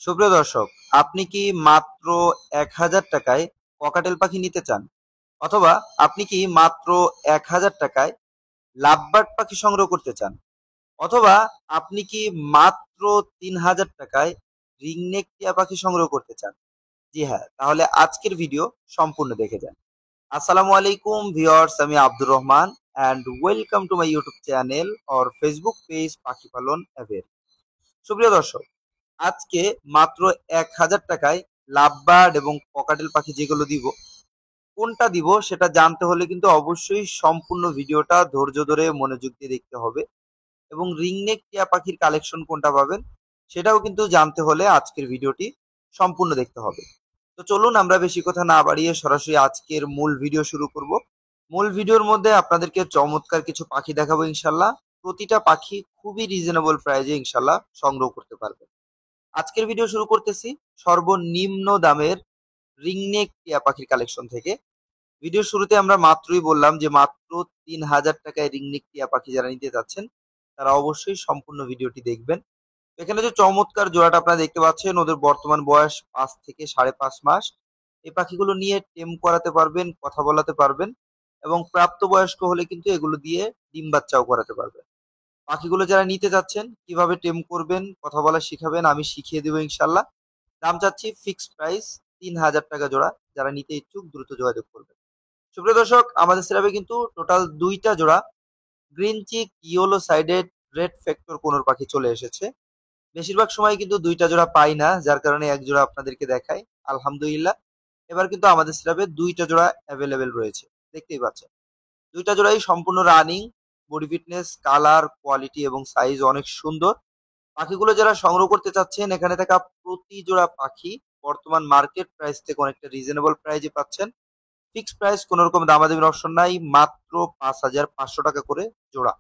সুপ্রিয় দর্শক, আপনি কি মাত্র ১,০০০ টাকায় ককাটেল পাখি নিতে চান? অথবা আপনি কি মাত্র ১,০০০ টাকায় লাভবার্ড পাখি সংগ্রহ করতে চান? অথবা আপনি কি মাত্র ৩,০০০ টাকায় রিংনেক টিয়া পাখি সংগ্রহ করতে চান? জি হ্যাঁ, তাহলে আজকের ভিডিও সম্পূর্ণ দেখে যান। আসসালামু আলাইকুম ভিউয়ার্স, আমি Abdur Rahman and welcome to my YouTube channel or Facebook page পাখি পালন অ্যাভেল। সুপ্রিয় দর্শক, আজকে মাত্র ১,০০০ টাকায় লাভবার্ড এবং ককাটেল পাখি যেগুলো দিব, কোনটা দিব সেটা জানতে হলে কিন্তু অবশ্যই সম্পূর্ণ ভিডিওটা ধৈর্য ধরে মনোযোগ দিয়ে দেখতে হবে। এবং রিংনেক টিয়া পাখির কালেকশন কোনটা পাবেন সেটাও কিন্তু জানতে হলে আজকের ভিডিওটি সম্পূর্ণ দেখতে হবে। তো চলুন আমরা বেশি কথা না বাড়িয়ে সরাসরি আজকের মূল ভিডিও শুরু করব। মূল ভিডিওর মধ্যে আপনাদেরকে চমৎকার কিছু পাখি দেখাবো ইনশাল্লাহ। প্রতিটা পাখি খুবই রিজনেবল প্রাইজে ইনশাল্লাহ সংগ্রহ করতে পারবেন। আজকের ভিডিও শুরু করতেছি সর্বনিম্ন দামের রিংনেক টিয়া পাখির কালেকশন থেকে। ভিডিও শুরুতে আমরা মাত্রই বললাম যে মাত্র ৩,০০০ টাকায় রিংনেক টিয়া পাখি যারা নিতে যাচ্ছেন তারা অবশ্যই সম্পূর্ণ ভিডিওটি দেখবেন। এখানে যে চমৎকার জোড়াটা আপনারা দেখতে পাচ্ছেন, ওদের বর্তমান বয়স ৫ থেকে ৫.৫ মাস। এই পাখিগুলো নিয়ে টেম করাতে পারবেন, কথা বলাতে পারবেন এবং প্রাপ্তবয়স্ক হলে কিন্তু এগুলো দিয়ে ডিম বাচ্চাও করাতে পারবেন। পাখিগুলো যারা নিতে যাচ্ছেন, কিভাবে টেম করবেন, কথা বলা শিখাবেন, আমি শিখিয়ে দেবো ইনশাল্লাহ। দাম চাচ্ছি ফিক্সড প্রাইস ৩,০০০ টাকা জোড়া। যারা নিতে ইচ্ছুক দ্রুত যোগাযোগ করবেন। সুপ্রিয় দর্শক, আমাদের সেরাবে কিন্তু টোটাল ২টা জোড়া green cheek yellow sided red factor conure পাখি চলে এসেছে। বেশিরভাগ সময় কিন্তু ২টা জোড়া পাই না, যার কারণে এক জোড়া আপনাদেরকে দেখাই। আলহামদুলিল্লাহ, এবার কিন্তু আমাদের সেরাবে ২টা জোড়া অ্যাভেলেবেল রয়েছে। দেখতেই পাচ্ছেন ২টা জোড়াই সম্পূর্ণ running. Body fitness, colour, quality এবং সাইজ অনেক সুন্দর। পাখিগুলো যারা সংগ্রহ করতে চাচ্ছেন, এখানে থাকা প্রতি জোড়া পাখি বর্তমান মার্কেট প্রাইস থেকে অনেকটা রিজনেবল প্রাইজে পাচ্ছেন। ফিক্সড প্রাইস, কোন রকম দামাদামির অপশন নাই, মাত্র ৫,৫০০ টাকা করে জোড়া।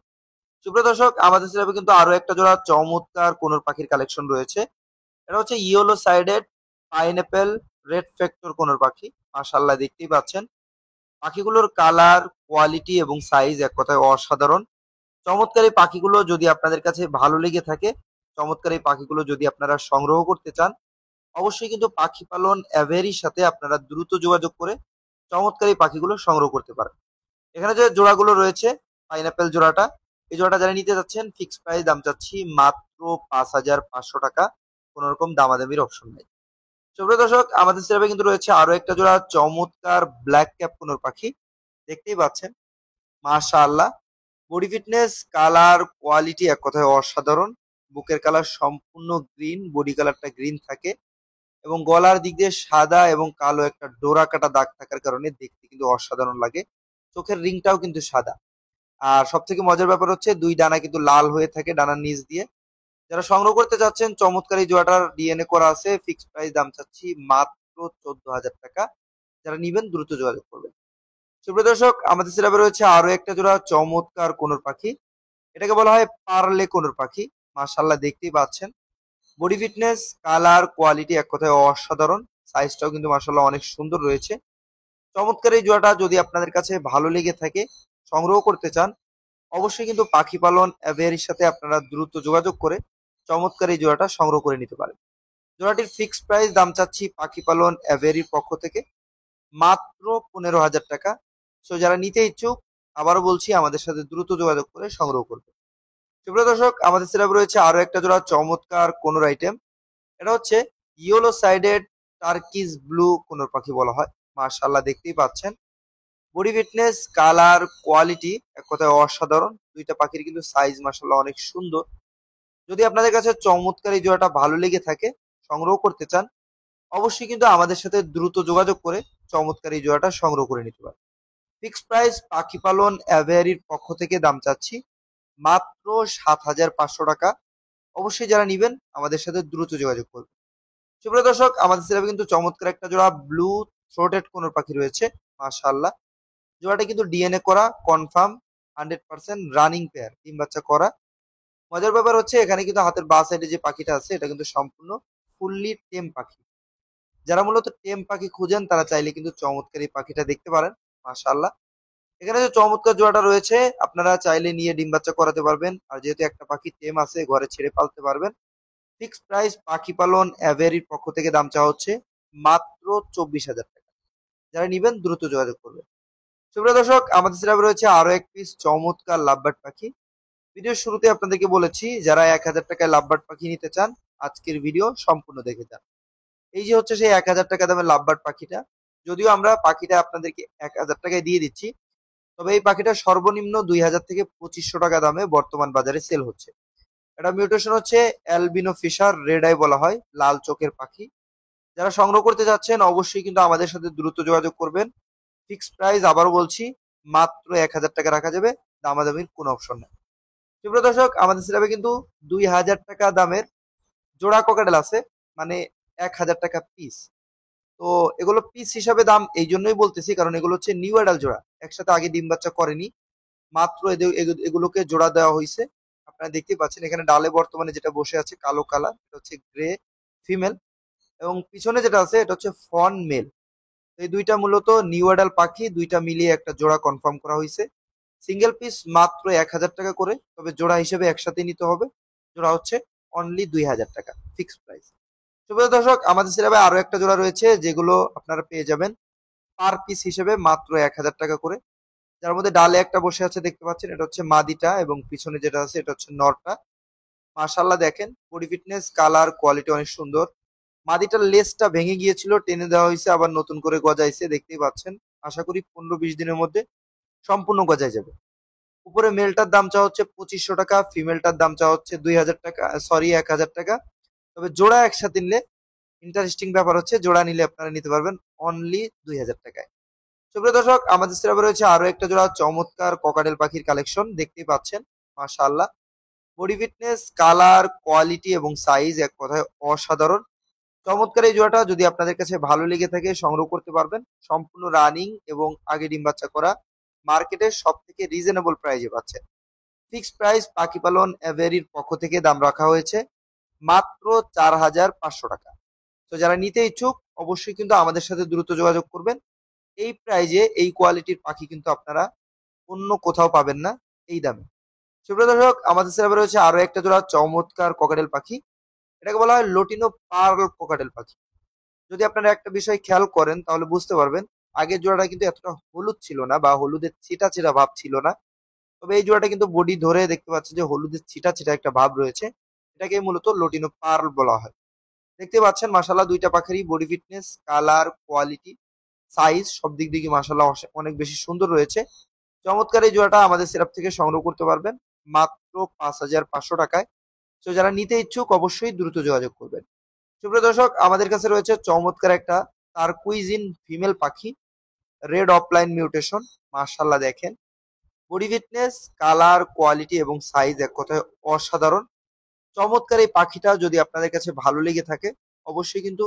সুপ্রিয় দর্শক, আমাদের সিরাপে কিন্তু আরো একটা জোড়া চমৎকার কোনোর পাখির কালেকশন রয়েছে। এটা হচ্ছে yellow sided pineapple red factor conure পাখি। মাশাআল্লাহ, দেখতেই পাচ্ছেন পাখিগুলোর কালার, কোয়ালিটি এবং সাইজ এক কথায় অসাধারণ। চমৎকার এই পাখিগুলো যদি আপনাদের কাছে ভালো লেগে থাকে, চমৎকার এই পাখিগুলো যদি আপনারা সংগ্রহ করতে চান, অবশ্যই কিন্তু পাখি পালন অ্যাভেরির সাথে আপনারা দ্রুত যোগাযোগ করে চমৎকার এই পাখিগুলো সংগ্রহ করতে পারেন। এখানে যে জোড়াগুলো রয়েছে, পাইনাপেল জোড়াটা, এই জোড়াটা যারা নিতে যাচ্ছেন ফিক্স প্রাইস দাম চাচ্ছি মাত্র ৫,৫০০ টাকা। কোন রকম দামাদামির অপশন নেই। সুপ্রিয় দর্শক, আমাদের সেরাবে কিন্তু রয়েছে আরো একটা জোড়া চমৎকার ব্ল্যাক ক্যাপ কোনোর পাখি। দেখতেই পাচ্ছেন মাশাআল্লাহ, বডি ফিটনেস, কালার, কোয়ালিটি এক কথায় অসাধারণ। বুকের কালার সম্পূর্ণ গ্রিন, বডি কালারটা গ্রিন থাকে এবং গলার দিক দিয়ে সাদা এবং কালো একটা ডোরা কাটা দাগ থাকার কারণে দেখতে কিন্তু অসাধারণ লাগে। চোখের রিংটাও কিন্তু সাদা। আর সব থেকে মজার ব্যাপার হচ্ছে দুই ডানা কিন্তু লাল হয়ে থাকে ডানার নিচ দিয়ে। যারা সংগ্রহ করতে চাচ্ছেন, চমৎকার এই জোড়াটার ডিএনএ করা আছে। ফিক্সড প্রাইস দাম চাচ্ছি মাত্র ১৪,০০০ টাকা। যারা নিবেন দ্রুত যোগাযোগ করবেন। সুপ্রিয় দর্শক, আমাদের সিরাপে রয়েছে আরো একটা জোড়া চমৎকার কোনোর পাখি। এটাকে বলা হয় পার্লে কোনোর পাখি। মাশাআল্লাহ, দেখতেই পাচ্ছেন বডি ফিটনেস, কালার, কোয়ালিটি এক কথায় অসাধারণ। সাইজটাও কিন্তু মাশাআল্লাহ অনেক সুন্দর রয়েছে। চমৎকার এই জোড়াটা যদি আপনাদের কাছে ভালো লেগে থাকে, সংগ্রহ করতে চান, অবশ্যই কিন্তু পাখি পালন অ্যাভেয়ারির সাথে আপনারা দ্রুত যোগাযোগ করে চমৎকার এই জোড়াটা সংগ্রহ করে নিতে পারেন। জোড়াটির ফিক্সড প্রাইস দাম চাচ্ছি পাখি পালন অ্যাভেয়ারির পক্ষ থেকে মাত্র ১৫,০০০ টাকা। সো যারা নিতে ইচ্ছুক, আবারও বলছি, আমাদের সাথে দ্রুত যোগাযোগ করে সংগ্রহ করবে। সুপ্রিয় দর্শক, আমাদের সিরাপে রয়েছে আরো একটা জোড়া চমৎকার কোনোর আইটেম। এটা হচ্ছে ইয়েলো সাইডেড টার্কিস ব্লু কোনোর পাখি বলা হয়। মাশাআল্লাহ, দেখতেই পাচ্ছেন বডি ফিটনেস, কালার, কোয়ালিটি এক কথায় অসাধারণ। দুইটা পাখির কিন্তু সাইজ মাশাআল্লাহ অনেক সুন্দর। যদি আপনাদের কাছে চমৎকার এই জোড়াটা ভালো লেগে থাকে, সংগ্রহ করতে চান, অবশ্যই কিন্তু আমাদের সাথে দ্রুত যোগাযোগ করে চমৎকার এই জোড়াটা সংগ্রহ করে নিতে পারেন। ফিক্সড প্রাইস পাখি পালন অ্যাভেয়ারির পক্ষ থেকে দাম চাচ্ছি মাত্র ৭,৫০০ টাকা। অবশ্যই যারা নিবেন আমাদের সাথে দ্রুত যোগাযোগ করবেন। সুপ্রিয় দর্শক, আমাদের সিরাপে কিন্তু চমৎকার একটা জোড়া ব্লু থ্রোটেড কোনোর পাখি রয়েছে। মাশাআল্লাহ, জোড়াটা কিন্তু ডিএনএ করা কনফার্ম, 100% রানিং পেয়ার, ডিম বাচ্চা করা। মজার ব্যাপার হচ্ছে এখানে কিন্তু হাতের বাঁ সাইডে যে পাখিটা আছে এটা কিন্তু সম্পূর্ণ ফুললি টেম পাখি। যারা মূলত টেম পাখি খুঁজেন তারা চাইলে কিন্তু চমৎকার এই পাখিটা দেখতে পারেন। মাশাআল্লাহ, এখানে যে চমৎকার জোড়াটা রয়েছে আপনারা চাইলে নিয়ে ডিম বাচ্চা করাতে পারবেন। আর যেহেতু একটা পাখি টেম আছে, ঘরে ছেড়ে পালতে পারবেন। ফিক্সড প্রাইস পাখি পালন অ্যাভেরির পক্ষ থেকে দাম চাওয়া হচ্ছে মাত্র 24,000 টাকা। যারা নিবেন দ্রুত যোগাযোগ করবেন। সুপ্রিয় দর্শক, আমাদের সেরাবে রয়েছে আরো এক পিস চমৎকার লাভবার্ড পাখি। ভিডিওর শুরুতে আপনাদেরকে বলেছি যারা 1,000 টাকায় লাভবার্ড পাখি নিতে চান আজকের ভিডিও সম্পূর্ণ দেখে যান। এই যে হচ্ছে সেই 1,000 টাকা দামের লাভবার্ড পাখিটা। যদিও আমরা পাখিটা আপনাদেরকে 1,000 টাকায় দিয়ে দিচ্ছি, তবে এই পাখিটা সর্বনিম্ন 2,000 থেকে 2,500 টাকা দামে বর্তমান বাজারে সেল হচ্ছে। এটা মিউটেশন হচ্ছে অ্যালবিনো ফিশার রেড আই বলা হয়, লাল চোখের পাখি। যারা সংগ্রহ করতে যাচ্ছেন অবশ্যই কিন্তু আমাদের সাথে দ্রুত যোগাযোগ করবেন। ফিক্সড প্রাইস আবারও বলছি মাত্র 1,000 টাকা রাখা যাবে, দামাদামির কোনো অপশন নেই। সুপ্রিয় দর্শক, আমাদের সেটাবে কিন্তু 2,000 টাকা দামের জোড়া ককাটেল আছে, মানে 1,000 টাকা পিস। তো এগুলো পিস হিসাবে দাম এই জন্যই বলতেছি কারণ এগুলো হচ্ছে নিউ অ্যাডাল জোড়া, একসাথে আগে ডিম বাচ্চা করেনি, মাত্র এগুলোকে জোড়া দেওয়া হয়েছে। আপনারা দেখতেই পাচ্ছেন এখানে ডালে বর্তমানে যেটা বসে আছে কালো কালার, এটা হচ্ছে গ্রে ফিমেল, এবং পিছনে যেটা আছে এটা হচ্ছে ফন মেল। এই দুইটা মূলত নিউ অ্যাডাল পাখি, দুইটা মিলিয়ে একটা জোড়া কনফার্ম করা হয়েছে। সিঙ্গেল পিস মাত্র 1,000 টাকা করে, তবে জোড়া হিসেবে একসাথে নিতে হবে। জোড়া হচ্ছে অনলি 2,000 টাকা ফিক্সড প্রাইস। সুপ্রিয় দর্শক, আমাদের সিরাপে আরো একটা জোড়া রয়েছে যেগুলো আপনারা পেয়ে যাবেন পার পিস হিসেবে মাত্র 1,000 টাকা করে। যার মধ্যে ডালে একটা বসে আছে দেখতে পাচ্ছেন, এটা হচ্ছে মাদিটা, এবং পিছনে যেটা আছে এটা হচ্ছে নরটা। মাশাল্লাহ দেখেন, বডি ফিটনেস, কালার, কোয়ালিটি অনেক সুন্দর। মাদিটার লেজটা ভেঙে গিয়েছিল, টেনে দেওয়া হয়েছে, আবার নতুন করে গজাইছে দেখতেই পাচ্ছেন। আশা করি 15-20 দিনের মধ্যে সম্পূর্ণ গজায় যাবে। উপরে মেলটার দাম চাওয়া হচ্ছে 2,500 টাকা, ফিমেলটার দাম চাওয়া হচ্ছে 2,000 টাকা, সরি 1,000 টাকা। তবে জোড়া একসাথে নিলে ইন্টারেস্টিং ব্যাপার হচ্ছে জোড়া নিলে আপনারা নিতে পারবেন অনলি 2,000 টাকায়। সুপ্রিয় দর্শক, আমাদের সেরাবে রয়েছে আরো একটা জোড়া চমৎকার ককাটেল পাখির কালেকশন, দেখতেই পাচ্ছেন মাশাআল্লাহ। বডি ফিটনেস, কালার, কোয়ালিটি এবং সাইজ এক কথায় অসাধারণ। চমৎকার এই জোড়াটা যদি আপনাদের কাছে ভালো লেগে থাকে সংগ্রহ করতে পারবেন। সম্পূর্ণ রানিং এবং আগে ডিম বাচ্চা করা, মার্কেটের সব থেকে রিজনেবল প্রাইজে পাচ্ছেন। ফিক্সড প্রাইস পাখি পালন এভারির পক্ষ থেকে দাম রাখা হয়েছে মাত্র 4,500 টাকা। তো যারা নিতে ইচ্ছুক অবশ্যই কিন্তু আমাদের সাথে দ্রুত যোগাযোগ করবেন। এই প্রাইজে এই কোয়ালিটির পাখি কিন্তু আপনারা অন্য কোথাও পাবেন না এই দামে। সুপ্রিয় দর্শক, আমাদের সেরাবে রয়েছে আরো একটা জোড়া চমৎকার ককাটেল পাখি। এটাকে বলা হয় লটিনো পার্ল কোকাটেল পাখি। যদি আপনারা একটা বিষয় খেয়াল করেন তাহলে বুঝতে পারবেন আগের জোড়াটা কিন্তু এতটা হলুদ ছিল না বা হলুদের ছিটা ছিটা ভাব ছিল না। তবে এই জোড়াটা কিন্তু বডি ধরে দেখতে পাচ্ছেন যে হলুদের ছিটা ছিটা একটা ভাব রয়েছে। এটাকে মূলত লটিনো পার্ল বলা হয়। দেখতে পাচ্ছেন মাশাল্লাহ দুইটা পাখিরই body fitness, colour, quality, size সব দিক দিয়ে মাশাল্লাহ অনেক বেশি সুন্দর রয়েছে। চমৎকার এই জোড়াটা আমাদের সিরাপ থেকে সংগ্রহ করতে পারবেন মাত্র 5,500 টাকায়। তো যারা নিতে ইচ্ছুক অবশ্যই দ্রুত যোগাযোগ করবেন। সুপ্রিয় দর্শক, আমাদের কাছে রয়েছে চমৎকার একটা টারকুইজিন ফিমেল পাখি, রেড অফলাইন মিউটেশন। মাশাল্লাহ দেখেন, বডি ফিটনেস, কালার, কোয়ালিটি এবং সাইজ এক কথায় অসাধারণ। চমৎকার এই পাখিটা যদি আপনাদের কাছে ভালো লেগে থাকে অবশ্যই কিন্তু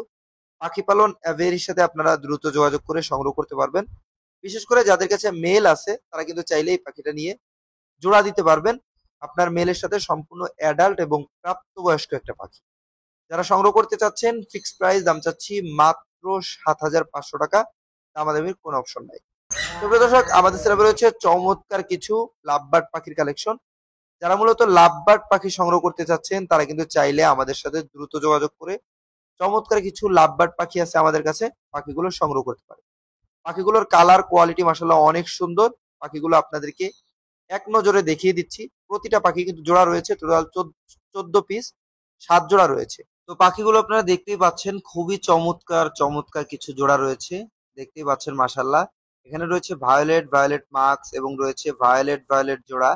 পাখি পালন অ্যাভেরির সাথে আপনারা দ্রুত যোগাযোগ করে সংগ্রহ করতে পারবেন। বিশেষ করে যাদের কাছে মেল আছে তারা কিন্তু চাইলে এই পাখিটা নিয়ে জোড়া দিতে পারবেন আপনার মেলের সাথে। সম্পূর্ণ অ্যাডাল্ট এবং প্রাপ্তবয়স্ক একটা পাখি। যারা সংগ্রহ করতে চাচ্ছেন ফিক্সড প্রাইস দাম চাচ্ছি মাত্র 7,500 টাকা, দামাদামির কোনো অপশন নাই। সুপ্রিয় দর্শক, আমাদের সেরাবে রয়েছে চমৎকার কিছু লাভবার্ড পাখির কালেকশন। যারা মূলত লাভবার্ড পাখি সংগ্রহ করতে চাচ্ছেন তারা কিন্তু চাইলে আমাদের সাথে দ্রুত যোগাযোগ করে চমৎকার কিছু লাভবার্ড পাখি আছে আমাদের কাছে, পাখিগুলো সংগ্রহ করতে পারে। পাখিগুলোর কালার, কোয়ালিটি মাসাল্লাহ অনেক সুন্দর। পাখিগুলো আপনাদেরকে এক নজরে দেখিয়ে দিচ্ছি। প্রতিটা পাখি কিন্তু জোড়া রয়েছে, টোটাল 14 পিস, 7 জোড়া রয়েছে। তো পাখিগুলো আপনারা দেখতেই পাচ্ছেন খুবই চমৎকার চমৎকার কিছু জোড়া রয়েছে, দেখতেই পাচ্ছেন মাশাল্লাহ। এখানে রয়েছে ভায়োলেট ভায়োলেট মার্কস এবং রয়েছে ভায়োলেট ভায়োলেট জোড়া।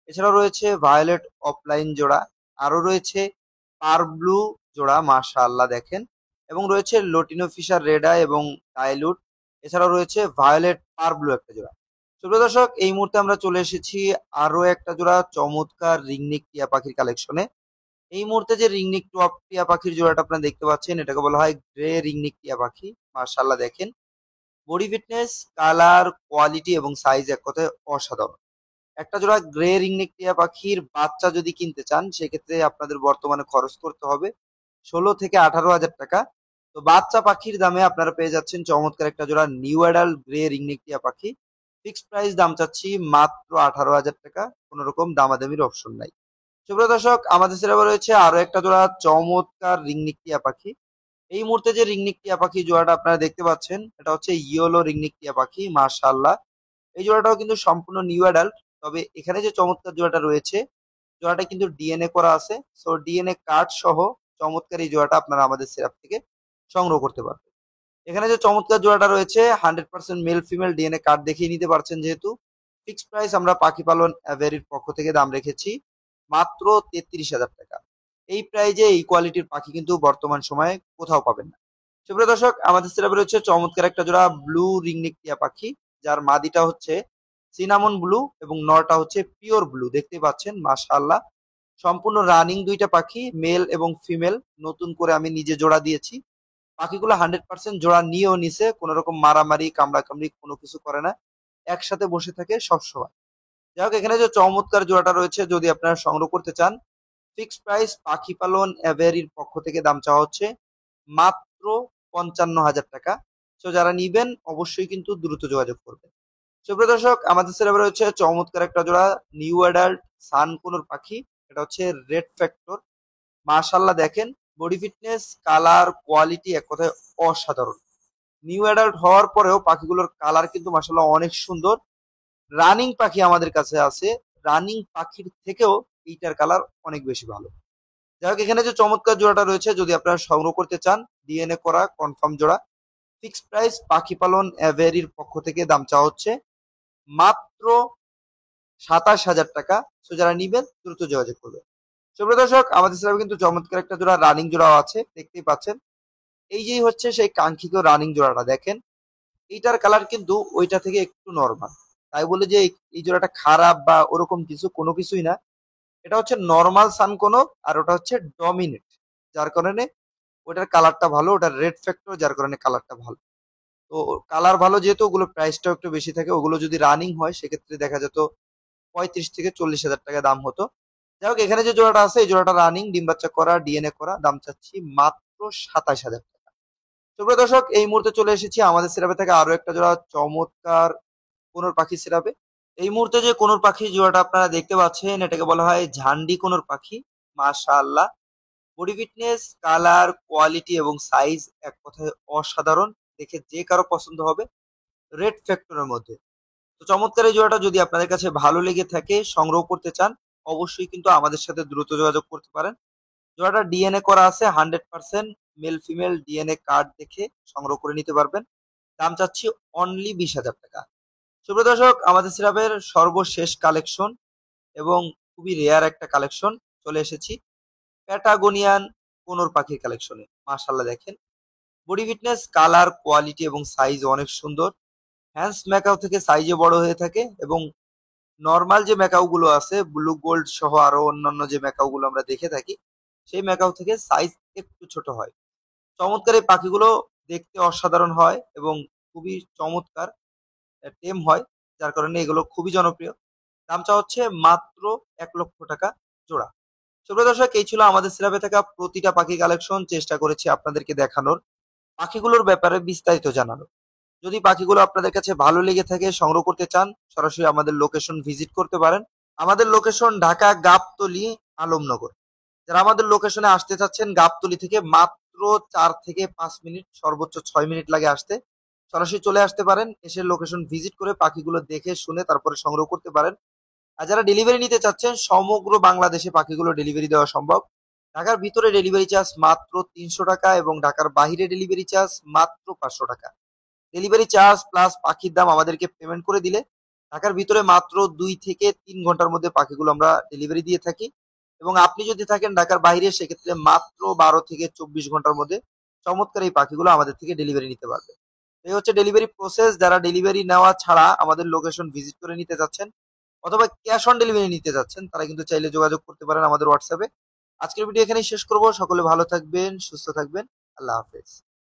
এছাড়াও রয়েছে ভায়োলেট অফলাইন জোড়া, আরো রয়েছে পার ব্লু জোড়া মাশাল্লাহ দেখেন, এবং রয়েছে লটিনো ফিশার রেড আই এবং ডাইলুট। এছাড়াও রয়েছে ভায়োলেট পার ব্লু একটা জোড়া। সুপ্রিয় দর্শক, এই মুহূর্তে আমরা চলে এসেছি আরো একটা জোড়া চমৎকার রিংনেক টিয়া পাখির কালেকশনে। এই মুহূর্তে যে রিংনেক টিয়া পাখির জোড়াটা আপনারা দেখতে পাচ্ছেন এটাকে বলা হয় গ্রে রিংনেক টিয়া পাখি। মার্শাল্লাহ দেখেন, বডি ফিটনেস, কালার, কোয়ালিটি এবং সাইজ এক কথায় অসাধারণ। একটা জোড়া গ্রে রিংনেক টিয়া পাখির বাচ্চা যদি কিনতে চান সেক্ষেত্রে আপনাদের বর্তমানে খরচ করতে হবে 16,000 থেকে 18,000 টাকা। তো বাচ্চা পাখির দামে আপনারা পেয়ে যাচ্ছেন চমৎকার একটা জোড়া নিউ অ্যাডাল্ট গ্রে রিংনেক টিয়া পাখি। ফিক্সড প্রাইস দাম চাচ্ছি মাত্র 18,000 টাকা, কোনো রকম দামাদামির অপশন নাই। সুপ্রিয় দর্শক, আমাদের সিলেবে রয়েছে আরো একটা জোড়া চমৎকার রিংনিক টিয়া পাখি। এই মুহূর্তে যে রিংনিক টিয়া পাখি জোড়াটা আপনারা দেখতে পাচ্ছেন, এটা হচ্ছে ইয়েলো রিংনিক টিয়া পাখি। মাশাআল্লাহ, এই জোড়াটাও কিন্তু সম্পূর্ণ নিউ অ্যাডাল্ট। তবে এখানে যে চমৎকার জোড়াটা রয়েছে, জোড়াটা কিন্তু ডিএনএ করা আছে। সো ডিএনএ কার্ড সহ চমৎকার এই জোড়াটা আপনারা আমাদের সিরাপ থেকে সংগ্রহ করতে পারবেন। এখানে যে চমৎকার জোড়াটা রয়েছে 100% মেল ফিমেল ডিএনএ কার্ড দেখিয়ে নিতে পারছেন। যেহেতু ফিক্সড প্রাইস আমরা পাখি পালন অ্যাভেরির পক্ষ থেকে দাম রেখেছি মাত্র 33,000 টাকা। এই প্রাইজে এই কোয়ালিটির পাখি কিন্তু বর্তমান সময়ে কোথাও পাবেন না। সুপ্রিয় দর্শক, আমাদের সিরাপে রয়েছে চমৎকার একটা জোড়া ব্লু রিংনেক টিয়া পাখি, যার মাদিটা হচ্ছে সিনামন ব্লু এবং নরটা হচ্ছে পিওর ব্লু। দেখতেই পাচ্ছেন, মাশাআল্লাহ, সম্পূর্ণ রানিং দুইটা পাখি, মেল এবং ফিমেল। নতুন করে আমি নিজে জোড়া দিয়েছি। পাখিগুলো 100% জোড়া নিয়েও নিছে, কোনো রকম মারামারি কামড়াকামড়ি কোনো কিছু করে না, একসাথে বসে থাকে সবসময়। যাই হোক, এখানে যে চমৎকার জোড়াটা রয়েছে, যদি আপনারা সংগ্রহ করতে চান, ফিক্সড প্রাইস পাখি পালন অ্যাভেরির পক্ষ থেকে দাম চাওয়া হচ্ছে মাত্র 55,000 টাকা। তো যারা নিবেন অবশ্যই কিন্তু দ্রুত যোগাযোগ করবেন। সুপ্রিয় দর্শক, আমাদের সিলেবে রয়েছে চমৎকার একটা জোড়া নিউ অ্যাডাল্ট সান কোনোর পাখি। এটা হচ্ছে রেড ফ্যাক্টর। মাশাআল্লাহ, দেখেন বডি ফিটনেস, কালার, কোয়ালিটি এক কথায় অসাধারণ। নিউ অ্যাডাল্ট হওয়ার পরেও পাখিগুলোর কালার কিন্তু মাশাআল্লাহ অনেক সুন্দর। রানিং পাখি আমাদের কাছে আছে, রানিং পাখির থেকেও এইটার কালার অনেক বেশি ভালো। যাই হোক, এখানে যে চমৎকার জোড়াটা রয়েছে, যদি আপনারা সংগ্রহ করতে চান, ডিএনএ করা কনফার্ম জোড়া। ফিক্সড প্রাইস পাখি পালন অ্যাভেরির পক্ষ থেকে দাম চাওয়া হচ্ছে মাত্র 27,000 টাকা। তো যারা নিবেন দ্রুত যোগাযোগ করবেন। সুপ্রিয় দর্শক, আমাদের সাথে কিন্তু চমৎকার একটা জোড়া রানিং জোড়াও আছে, দেখতেই পাচ্ছেন। এই যেই হচ্ছে সেই কাঙ্ক্ষিত রানিং জোড়াটা, দেখেন এইটার কালার কিন্তু ওইটা থেকে একটু নর্মাল। তাই বলে যে এই জোড়াটা খারাপ বা ওরকম কিছু, কোনো কিছুই না। এটা হচ্ছে নর্মাল সানকোনো, আর ওটা হচ্ছে ডমিনেট, যার কারণে ওটার কালারটা ভালো। ওটার রেড ফ্যাক্টর, যার কারণে কালারটা ভালো। তো কালার ভালো যেহেতু, ওগুলো প্রাইসটাও একটু বেশি থাকে। ওগুলো যদি রানিং হয় সেক্ষেত্রে দেখা যেত 35 থেকে 40,000 টাকা দাম হতো। যাই হোক, এখানে যে জোড়াটা আছে, এই জোড়াটা রানিং, ডিম বাচ্চা করা, ডিএনএ করা, দাম চাচ্ছি মাত্র 27,000 টাকা। সুপ্রিয় দর্শক, এই মুহূর্তে চলে এসেছি আমাদের সিরাপে থেকে আরো একটা জোড়া চমৎকার কোনোর পাখি সিরাপে। এই মুহূর্তে যে কোনোর পাখি জোড়াটা আপনারা দেখতে পাচ্ছেন, এটাকে বলা হয় ঝান্ডি কোনোর পাখি। মাশাআল্লাহ, বডি ফিটনেস, কালার, কোয়ালিটি এবং সাইজ এক কথায় অসাধারণ। দেখে যে কারো পছন্দ হবে, রেড ফ্যাক্টরের মধ্যে। তো চমৎকার এই জোড়াটা যদি আপনাদের কাছে ভালো লেগে থাকে, সংগ্রহ করতে চান, অবশ্যই কিন্তু আমাদের সাথে দ্রুত যোগাযোগ করতে পারেন। জোড়াটা ডিএনএ করা আছে 100% মেল ফিমেল ডিএনএ কার্ড দেখে সংগ্রহ করে নিতে পারবেন। দাম চাচ্ছি অনলি 20,000 টাকা। সুপ্রিয় দর্শক, আমাদের সিরাপের সর্বশেষ কালেকশন এবং খুবই রেয়ার একটা কালেকশন চলে এসেছি প্যাটাগোনিয়ান কোনোর পাখির কালেকশনে। মাশাআল্লাহ, দেখেন বডি ফিটনেস, কালার, কোয়ালিটি এবং সাইজ অনেক সুন্দর। হ্যান্ডস ম্যাকাও থেকে সাইজে বড় হয়ে থাকে এবং নর্মাল যে ম্যাকাও গুলো আছে, ব্লু গোল্ড সহ আরো অন্যান্য যে ম্যাকাও গুলো আমরা দেখে থাকি, সেই ম্যাকাও থেকে সাইজ একটু ছোট হয়। চমৎকার এই পাখিগুলো দেখতে অসাধারণ হয় এবং খুবই চমৎকার টেম হয়, যার কারণে এগুলো খুবই জনপ্রিয়। দাম চা হচ্ছে মাত্র 1,00,000 টাকা জোড়া। সুপ্রিয় দর্শক, এই ছিল আমাদের সিরাপে থাকা প্রতিটা পাখি কালেকশন। চেষ্টা করেছি আপনাদেরকে দেখানোর, পাখিগুলোর ব্যাপারে বিস্তারিত জানানোর। যদি পাখিগুলো আপনাদের কাছে ভালো লেগে থাকে, সংগ্রহ করতে চান, সরাসরি আমাদের লোকেশন ভিজিট করতে পারেন। আমাদের লোকেশন ঢাকা গাবতলী, আলমনগর। যারা আমাদের লোকেশনে আসতে চাচ্ছেন, গাবতলী থেকে মাত্র 4 থেকে 5 মিনিট, সর্বোচ্চ 6 মিনিট লাগে আসতে। সরাসরি চলে আসতে পারেন, এসে লোকেশন ভিজিট করে পাখিগুলো দেখে শুনে তারপরে সংগ্রহ করতে পারেন। আর যারা ডেলিভারি নিতে চাচ্ছেন, সমগ্র বাংলাদেশে পাখিগুলো ডেলিভারি দেওয়া সম্ভব। ঢাকার ভিতরে ডেলিভারি চার্জ মাত্র 300 টাকা এবং ঢাকার বাহিরে ডেলিভারি চার্জ মাত্র 500 টাকা। ডেলিভারি চার্জ প্লাস পাখির দাম আমাদেরকে পেমেন্ট করে দিলে ঢাকার ভিতরে মাত্র 2 থেকে 3 ঘন্টার মধ্যে পাখিগুলো আমরা ডেলিভারি দিয়ে থাকি। এবং আপনি যদি থাকেন ঢাকার বাইরে, সেক্ষেত্রে মাত্র 12 থেকে 24 ঘন্টার মধ্যে চমৎকার এই পাখিগুলো আমাদের থেকে ডেলিভারি নিতে পারবে। এই হচ্ছে ডেলিভারি প্রসেস। যারা ডেলিভারি নেওয়া ছাড়া আমাদের লোকেশন ভিজিট করে নিতে যাচ্ছেন অথবা ক্যাশ অন ডেলিভারি নিতে যাচ্ছেন, তারা কিন্তু চাইলে যোগাযোগ করতে পারেন আমাদের হোয়াটসঅ্যাপে। আজকের ভিডিও এখানেই শেষ করব। সকলে ভালো থাকবেন, সুস্থ থাকবেন। আল্লাহ হাফেজ।